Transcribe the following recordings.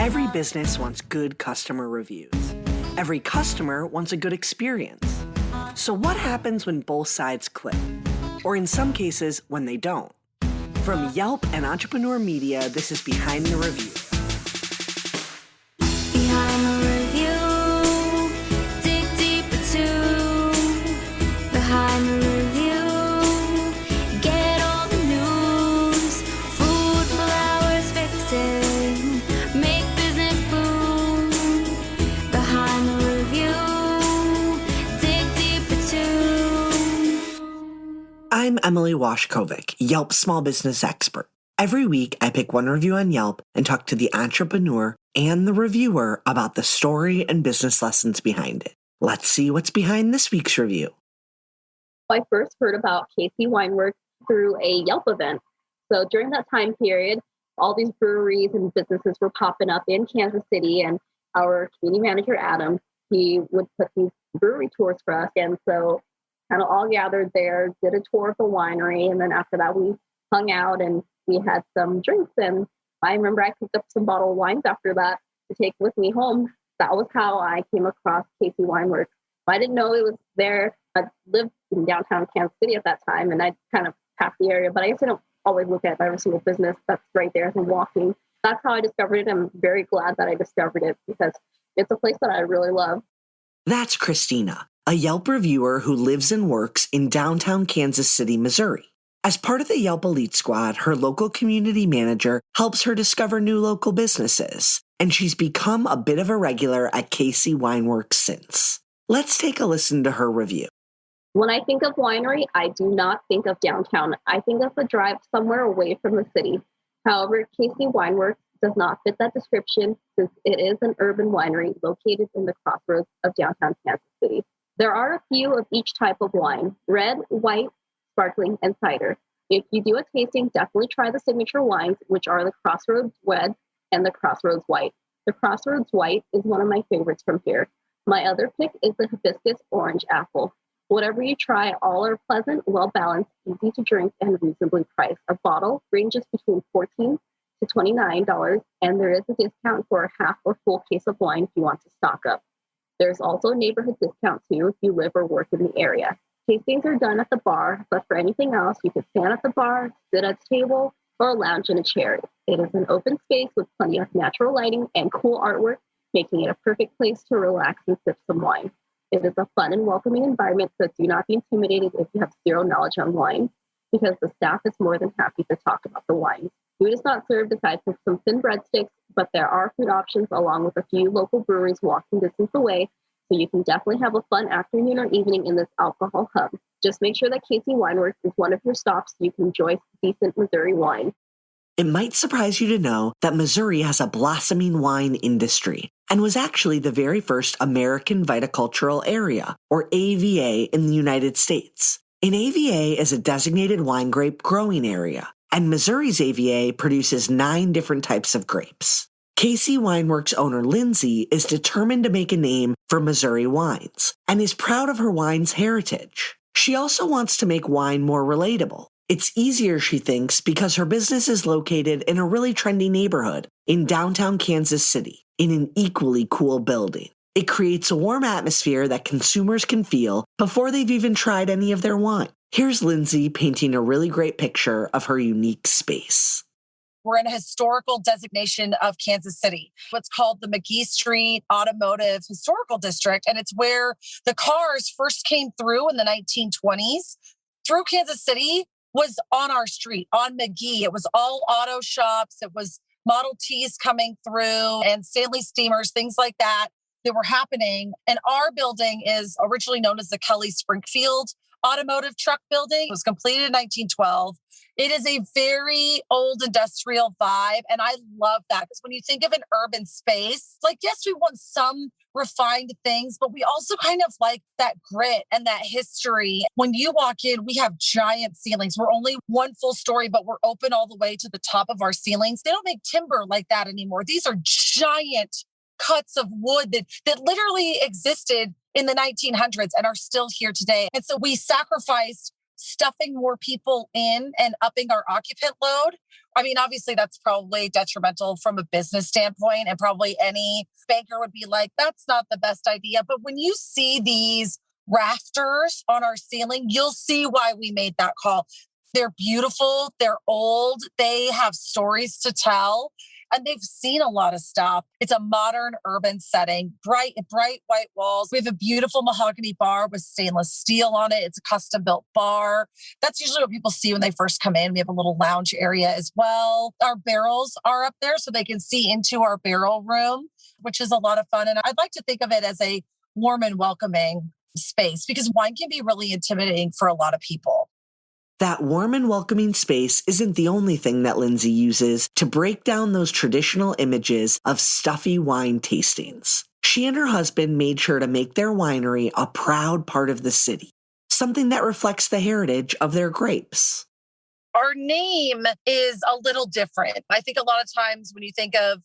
Every business wants good customer reviews. Every customer wants a good experience. So what happens when both sides click? Or in some cases, when they don't? From Yelp and Entrepreneur Media, this is Behind the Review. Behind the review, dig deeper too. Behind the review, get all the news. Food, flowers, fixing, make business boom. Behind the review, dig deeper too. I'm Emily Washkovic, Yelp small business expert. Every week, I pick one review on Yelp and talk to the entrepreneur and the reviewer about the story and business lessons behind it. Let's see what's behind this week's review. I first heard about Casey Wineworks through a Yelp event. So during that time period, all these breweries and businesses were popping up in Kansas City, and our community manager, Adam, he would put these brewery tours for us. And so kind of all gathered there, did a tour of the winery, and then after that we hung out and we had some drinks. And I remember I picked up some bottled wines after that to take with me home. That was how I came across Casey Wineworks. I didn't know it was there. I lived in downtown Kansas City at that time, and I kind of passed the area, but I guess I don't always look at every single business that's right there as I'm walking. That's how I discovered it. I'm very glad that I discovered it because it's a place that I really love. That's Kristina, a Yelp reviewer who lives and works in downtown Kansas City, Missouri. As part of the Yelp Elite Squad, her local community manager helps her discover new local businesses, and she's become a bit of a regular at Casey Wineworks since. Let's take a listen to her review. When I think of winery, I do not think of downtown. I think of a drive somewhere away from the city. However, Casey Wineworks does not fit that description since it is an urban winery located in the crossroads of downtown Kansas City. There are a few of each type of wine: red, white, sparkling, and cider. If you do a tasting, definitely try the signature wines, which are the Crossroads Red and the Crossroads White. The Crossroads White is one of my favorites from here. My other pick is the Hibiscus Orange Apple. Whatever you try, all are pleasant, well-balanced, easy to drink, and reasonably priced. A bottle ranges between $14 to $29, and there is a discount for a half or full case of wine if you want to stock up. There's also a neighborhood discount too if you live or work in the area. Tastings are done at the bar, but for anything else, you can stand at the bar, sit at a table, or lounge in a chair. It is an open space with plenty of natural lighting and cool artwork, making it a perfect place to relax and sip some wine. It is a fun and welcoming environment, so do not be intimidated if you have zero knowledge on wine, because the staff is more than happy to talk about the wine. Food is not served aside from some thin breadsticks, but there are food options along with a few local breweries walking distance away, so you can definitely have a fun afternoon or evening in this alcohol hub. Just make sure that Casey Wineworks is one of your stops so you can enjoy decent Missouri wine. It might surprise you to know that Missouri has a blossoming wine industry and was actually the very first American viticultural area, or AVA, in the United States. An AVA is a designated wine grape growing area, and Missouri's AVA produces 9 different types of grapes. Casey Wineworks owner Lindsay is determined to make a name for Missouri wines and is proud of her wine's heritage. She also wants to make wine more relatable. It's easier, she thinks, because her business is located in a really trendy neighborhood in downtown Kansas City, in an equally cool building. It creates a warm atmosphere that consumers can feel before they've even tried any of their wine. Here's Lindsay painting a really great picture of her unique space. We're in a historical designation of Kansas City, what's called the McGee Street Automotive Historical District. And it's where the cars first came through in the 1920s. Through Kansas City was on our street, on McGee. It was all auto shops. It was Model Ts coming through and Stanley Steamers, things like that were happening. And our building is originally known as the Kelly Springfield Automotive Truck Building. It was completed in 1912. It is a very old industrial vibe. And I love that because when you think of an urban space, like, yes, we want some refined things, but we also kind of like that grit and that history. When you walk in, we have giant ceilings. We're only one full story, but we're open all the way to the top of our ceilings. They don't make timber like that anymore. These are giant cuts of wood that literally existed in the 1900s and are still here today. And so we sacrificed stuffing more people in and upping our occupant load. I mean, obviously that's probably detrimental from a business standpoint, and probably any banker would be like, that's not the best idea. But when you see these rafters on our ceiling, you'll see why we made that call. They're beautiful, they're old, they have stories to tell, and they've seen a lot of stuff. It's a modern urban setting, bright white walls. We have a beautiful mahogany bar with stainless steel on it. It's a custom built bar. That's usually what people see when they first come in. We have a little lounge area as well. Our barrels are up there so they can see into our barrel room, which is a lot of fun. And I'd like to think of it as a warm and welcoming space, because wine can be really intimidating for a lot of people. That warm and welcoming space isn't the only thing that Lindsay uses to break down those traditional images of stuffy wine tastings. She and her husband made sure to make their winery a proud part of the city, something that reflects the heritage of their grapes. Our name is a little different. I think a lot of times when you think of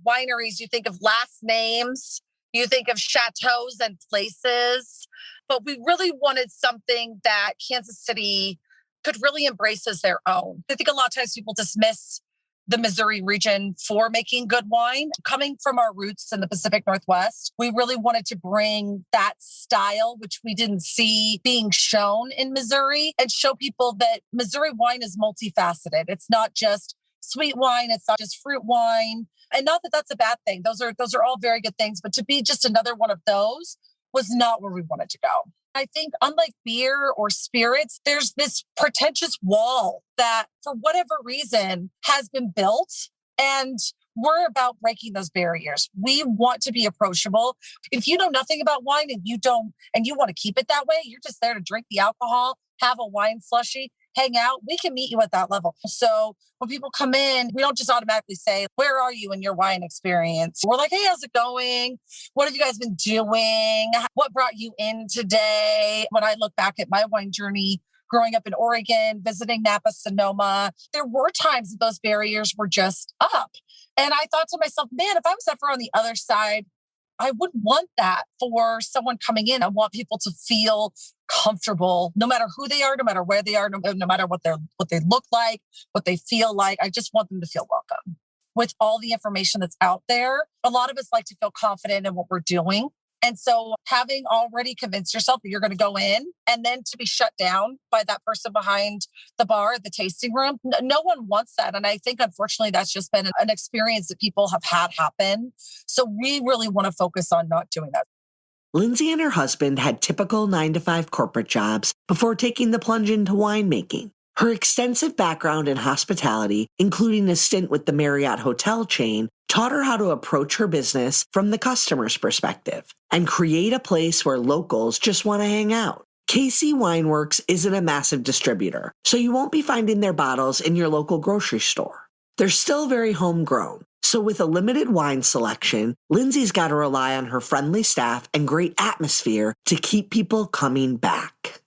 wineries, you think of last names, you think of chateaus and places, but we really wanted something that Kansas City could really embrace as their own. I think a lot of times people dismiss the Missouri region for making good wine. Coming from our roots in the Pacific Northwest, we really wanted to bring that style, which we didn't see being shown in Missouri, and show people that Missouri wine is multifaceted. It's not just sweet wine. It's not just fruit wine. And not that that's a bad thing. Those are all very good things. But to be just another one of those was not where we wanted to go. I think unlike beer or spirits, there's this pretentious wall that for whatever reason has been built, and we're about breaking those barriers. We want to be approachable. If you know nothing about wine and you want to keep it that way, you're just there to drink the alcohol, have a wine slushie, hang out, we can meet you at that level. So when people come in, we don't just automatically say, where are you in your wine experience? We're like, hey, how's it going? What have you guys been doing? What brought you in today? When I look back at my wine journey, growing up in Oregon, visiting Napa, Sonoma, there were times that those barriers were just up. And I thought to myself, man, if I was ever on the other side, I wouldn't want that for someone coming in. I want people to feel comfortable, no matter who they are, no matter where they are, no matter what they look like, what they feel like. I just want them to feel welcome. With all the information that's out there, a lot of us like to feel confident in what we're doing. And so having already convinced yourself that you're going to go in and then to be shut down by that person behind the bar, the tasting room, no one wants that. And I think, unfortunately, that's just been an experience that people have had happen. So we really want to focus on not doing that. Lindsay and her husband had typical 9-to-5 corporate jobs before taking the plunge into winemaking. Her extensive background in hospitality, including a stint with the Marriott hotel chain, taught her how to approach her business from the customer's perspective and create a place where locals just want to hang out. KC Wineworks isn't a massive distributor, so you won't be finding their bottles in your local grocery store. They're still very homegrown, so with a limited wine selection, Lindsay's got to rely on her friendly staff and great atmosphere to keep people coming back.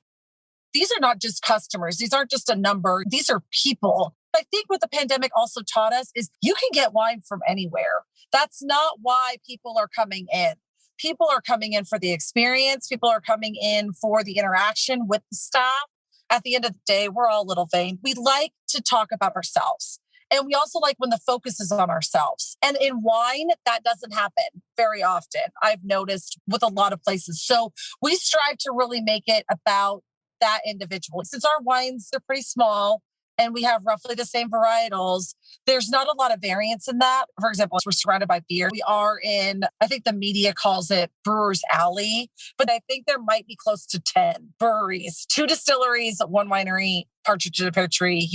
These are not just customers. These aren't just a number. These are people. I think what the pandemic also taught us is you can get wine from anywhere. That's not why people are coming in. People are coming in for the experience. People are coming in for the interaction with the staff. At the end of the day, we're all a little vain. We like to talk about ourselves. And we also like when the focus is on ourselves. And in wine, that doesn't happen very often, I've noticed with a lot of places. So we strive to really make it about that individual. Since our wines are pretty small and we have roughly the same varietals, there's not a lot of variance in that. For example, we're surrounded by beer. We are in, I think the media calls it Brewer's Alley, but I think there might be close to 10 breweries, 2 distilleries, 1 winery, Partridge in a Pear Tree,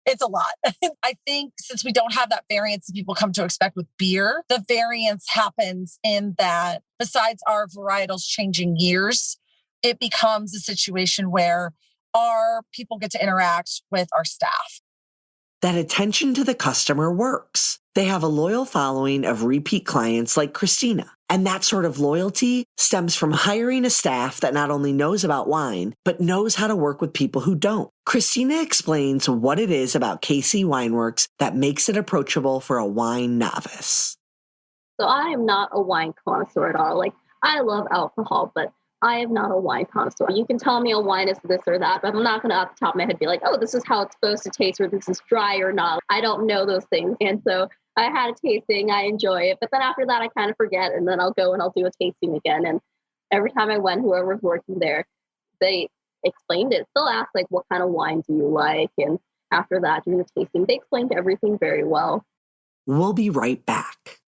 it's a lot. I think since we don't have that variance that people come to expect with beer, the variance happens in that besides our varietals changing years, it becomes a situation where our people get to interact with our staff. That attention to the customer works. They have a loyal following of repeat clients like Kristina. And that sort of loyalty stems from hiring a staff that not only knows about wine, but knows how to work with people who don't. Kristina explains what it is about KC Wineworks that makes it approachable for a wine novice. So I am not a wine connoisseur at all. I love alcohol, but I am not a wine connoisseur. You can tell me a wine is this or that, but I'm not going to off the top of my head be like, oh, this is how it's supposed to taste, or this is dry or not. I don't know those things. And so I had a tasting, I enjoy it. But then after that, I kind of forget. And then I'll go and I'll do a tasting again. And every time I went, whoever was working there, they explained it. Still asked, like, what kind of wine do you like? And after that, during the tasting, they explained everything very well. We'll be right back.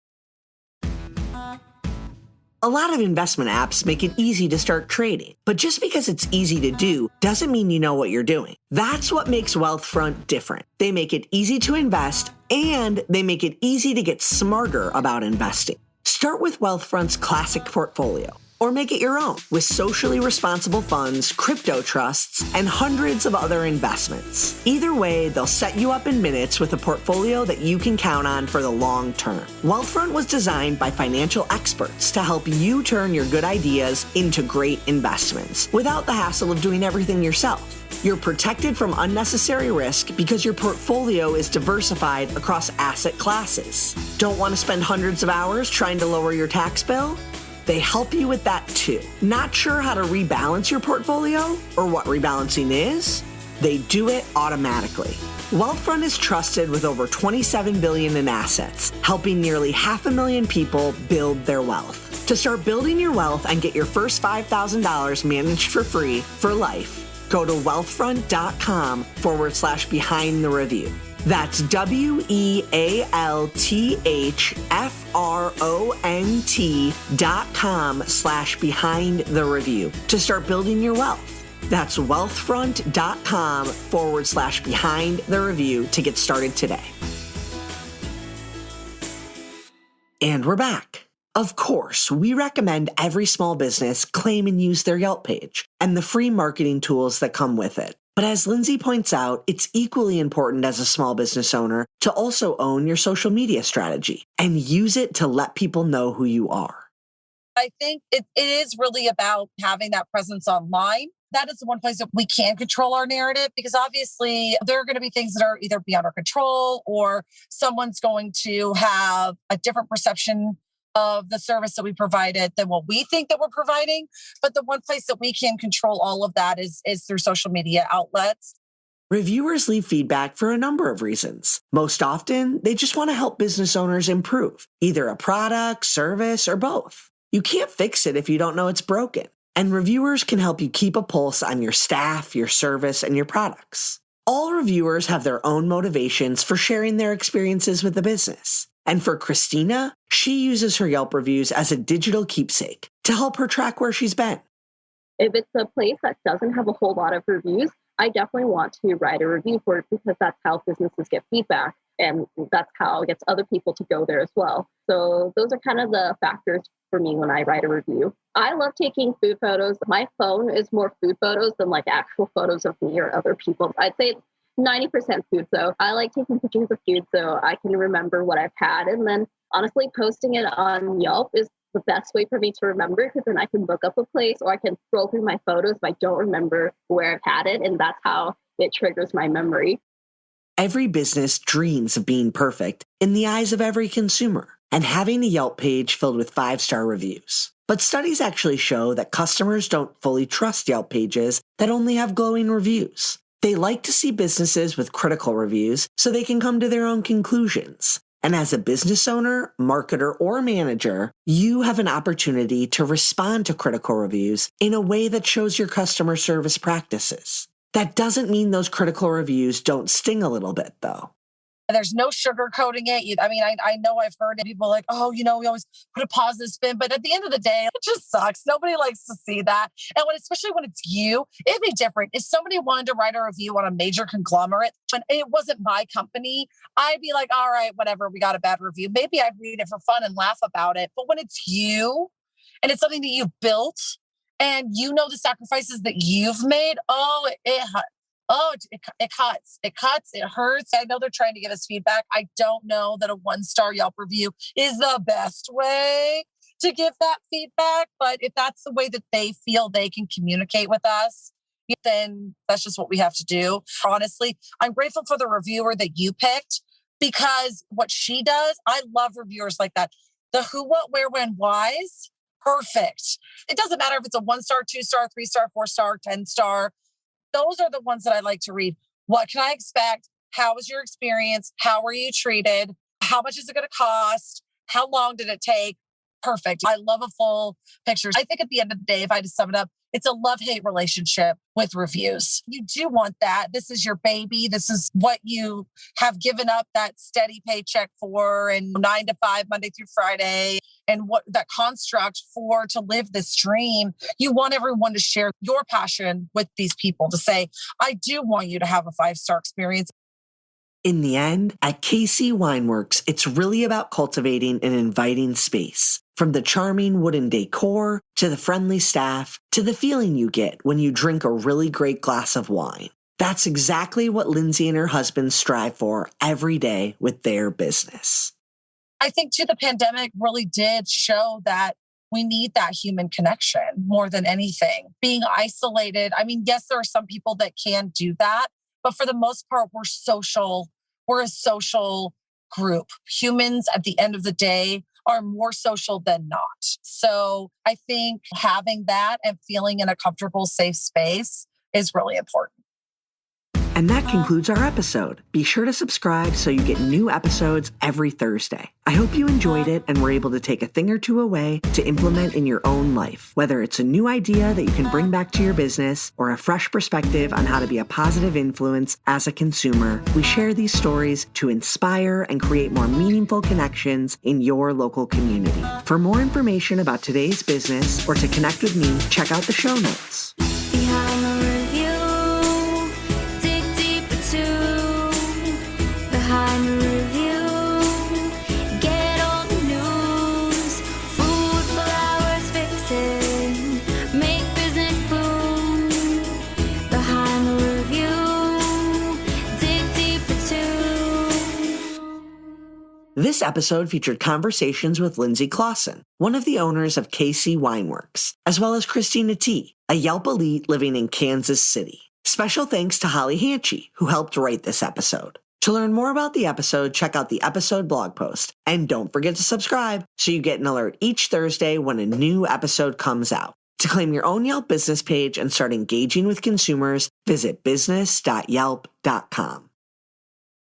A lot of investment apps make it easy to start trading, but just because it's easy to do doesn't mean you know what you're doing. That's what makes Wealthfront different. They make it easy to invest, and they make it easy to get smarter about investing. Start with Wealthfront's classic portfolio, or make it your own with socially responsible funds, crypto trusts, and hundreds of other investments. Either way, they'll set you up in minutes with a portfolio that you can count on for the long term. Wealthfront was designed by financial experts to help you turn your good ideas into great investments without the hassle of doing everything yourself. You're protected from unnecessary risk because your portfolio is diversified across asset classes. Don't want to spend hundreds of hours trying to lower your tax bill? They help you with that too. Not sure how to rebalance your portfolio or what rebalancing is? They do it automatically. Wealthfront is trusted with over $27 billion in assets, helping nearly 500,000 people build their wealth. To start building your wealth and get your first $5,000 managed for free for life, go to wealthfront.com/behind the review. That's WEALTHRONT.com/behind the review to start building your wealth. That's wealthfront.com/behind the review to get started today. And we're back. Of course, we recommend every small business claim and use their Yelp page and the free marketing tools that come with it. But as Lindsay points out, it's equally important as a small business owner to also own your social media strategy and use it to let people know who you are. I think it is really about having that presence online. That is the one place that we can control our narrative, because obviously there are going to be things that are either beyond our control, or someone's going to have a different perception of the service that we provided than what we think that we're providing. But the one place that we can control all of that is through social media outlets. Reviewers leave feedback for a number of reasons. Most often, they just want to help business owners improve, either a product, service, or both. You can't fix it if you don't know it's broken. And reviewers can help you keep a pulse on your staff, your service, and your products. All reviewers have their own motivations for sharing their experiences with the business. And for Kristina, she uses her Yelp reviews as a digital keepsake to help her track where she's been. If it's a place that doesn't have a whole lot of reviews, I definitely want to write a review for it, because that's how businesses get feedback. And that's how it gets other people to go there as well. So those are kind of the factors for me when I write a review. I love taking food photos. My phone is more food photos than like actual photos of me or other people. I'd say 90% food. So I like taking pictures of food so I can remember what I've had. And then honestly, posting it on Yelp is the best way for me to remember, because then I can look up a place, or I can scroll through my photos if I don't remember where I've had it. And that's how it triggers my memory. Every business dreams of being perfect in the eyes of every consumer and having a Yelp page filled with 5-star reviews. But studies actually show that customers don't fully trust Yelp pages that only have glowing reviews. They like to see businesses with critical reviews so they can come to their own conclusions. And as a business owner, marketer, or manager, you have an opportunity to respond to critical reviews in a way that shows your customer service practices. That doesn't mean those critical reviews don't sting a little bit, though. There's no sugarcoating it. I mean, I know I've heard people like, oh, we always put a positive spin, but at the end of the day, it just sucks. Nobody likes to see that. And especially when it's you, it'd be different. If somebody wanted to write a review on a major conglomerate, when it wasn't my company, I'd be like, all right, whatever, we got a bad review. Maybe I'd read it for fun and laugh about it. But when it's you and it's something that you built and you know the sacrifices that you've made, it cuts, it hurts. I know they're trying to give us feedback. I don't know that a 1-star Yelp review is the best way to give that feedback. But if that's the way that they feel they can communicate with us, then that's just what we have to do. Honestly, I'm grateful for the reviewer that you picked, because what she does, I love reviewers like that. The who, what, where, when, whys perfect. It doesn't matter if it's a 1-star, 2-star, 3-star, 4-star, 10-star. Those are the ones that I like to read. What can I expect? How was your experience? How were you treated? How much is it going to cost? How long did it take? Perfect. I love a full picture. I think at the end of the day, if I had to sum it up, it's a love-hate relationship with reviews. You do want that. This is your baby. This is what you have given up that steady paycheck for, and 9 to 5, Monday through Friday, and what that construct for to live this dream. You want everyone to share your passion with these people, to say, I do want you to have a 5-star experience. In the end, at KC Wineworks, it's really about cultivating an inviting space. From the charming wooden decor, to the friendly staff, to the feeling you get when you drink a really great glass of wine. That's exactly what Lindsay and her husband strive for every day with their business. I think too, the pandemic really did show that we need that human connection more than anything. Being isolated, I mean, yes, there are some people that can do that, but for the most part, we're social. We're a social group. Humans, at the end of the day, are more social than not. So I think having that and feeling in a comfortable, safe space is really important. And that concludes our episode. Be sure to subscribe so you get new episodes every Thursday. I hope you enjoyed it and were able to take a thing or two away to implement in your own life. Whether it's a new idea that you can bring back to your business or a fresh perspective on how to be a positive influence as a consumer, we share these stories to inspire and create more meaningful connections in your local community. For more information about today's business or to connect with me, check out the show notes. Behind the review, dig deeper too. Behind the review, get all the news. Food, flowers, fixing, make business boom. Behind the review, dig deeper too. This episode featured conversations with Lindsay Clausen, one of the owners of KC Wineworks, as well as Kristina T., a Yelp elite living in Kansas City. Special thanks to Holly Hanchy, who helped write this episode. To learn more about the episode, check out the episode blog post. And don't forget to subscribe so you get an alert each Thursday when a new episode comes out. To claim your own Yelp business page and start engaging with consumers, visit business.yelp.com.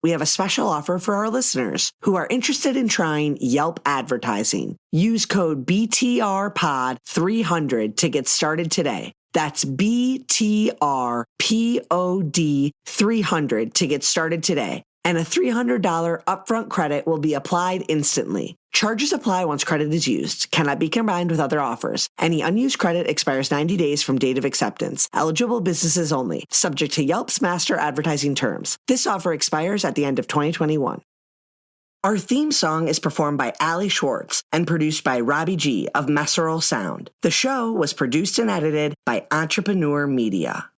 We have a special offer for our listeners who are interested in trying Yelp advertising. Use code BTRPOD300 to get started today. That's BTRPOD300 to get started today. And a $300 upfront credit will be applied instantly. Charges apply once credit is used. Cannot be combined with other offers. Any unused credit expires 90 days from date of acceptance. Eligible businesses only. Subject to Yelp's master advertising terms. This offer expires at the end of 2021. Our theme song is performed by Ali Schwartz and produced by Robbie G of Messerol Sound. The show was produced and edited by Entrepreneur Media.